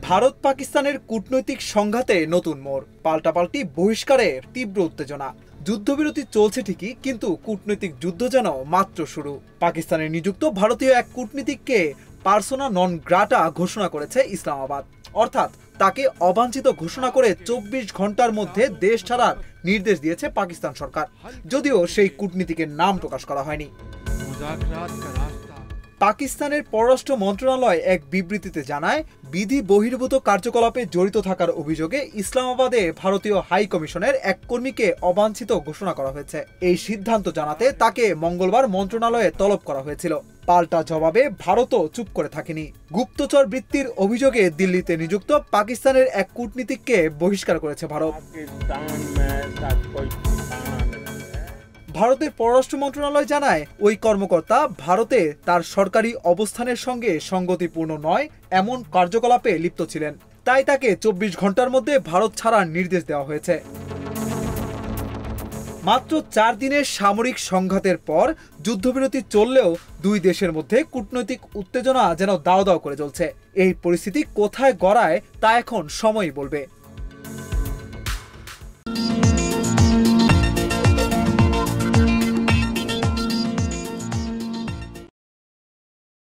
ভারত পাকিস্তানের কূটনৈতিক সংঘাতে নতুন মোড়, পাল্টাপাল্টি বহিষ্কারের তীব্র উত্তেজনা। যুদ্ধবিরতি চলছে ঠিকই, কিন্তু কূটনৈতিক যুদ্ধ যেন মাত্র শুরু। পাকিস্তানে নিযুক্ত ভারতীয় এক কূটনীতিককে পার্সোনা নন গ্রাটা ঘোষণা করেছে ইসলামাবাদ। অর্থাৎ তাকে অবাঞ্ছিত ঘোষণা করে ২৪ ঘন্টার মধ্যে দেশ ছাড়ার নির্দেশ দিয়েছে পাকিস্তান সরকার, যদিও সেই কূটনীতিকের নাম প্রকাশ করা হয়নি। পাকিস্তানের পররাষ্ট্র মন্ত্রণালয় এক বিবৃতিতে জানায়, বিধি বহির্ভূত কার্যকলাপে জড়িত থাকার অভিযোগে ইসলামাবাদে ভারতীয় হাই কমিশনের এক কর্মীকে অবাঞ্ছিত ঘোষণা করা হয়েছে। এই সিদ্ধান্ত জানাতে তাকে মঙ্গলবার মন্ত্রণালয়ে তলব করা হয়েছিল। পাল্টা জবাবে ভারতও চুপ করে থাকেনি। গুপ্তচর বৃত্তির অভিযোগে দিল্লিতে নিযুক্ত পাকিস্তানের এক কূটনীতিককে বহিষ্কার করেছে ভারত। ভারতের পররাষ্ট্র মন্ত্রণালয় জানায়, ওই কর্মকর্তা ভারতে তার সরকারি অবস্থানের সঙ্গে সঙ্গতিপূর্ণ নয় এমন কার্যকলাপে লিপ্ত ছিলেন, তাই তাকে ২৪ ঘন্টার মধ্যে ভারত ছাড়ার নির্দেশ দেওয়া হয়েছে। মাত্র ৪ দিনের সামরিক সংঘাতের পর যুদ্ধবিরতি চললেও দুই দেশের মধ্যে কূটনৈতিক উত্তেজনা যেন দাও দাও করে চলছে। এই পরিস্থিতি কোথায় গড়ায় তা এখন সময়ই বলবে।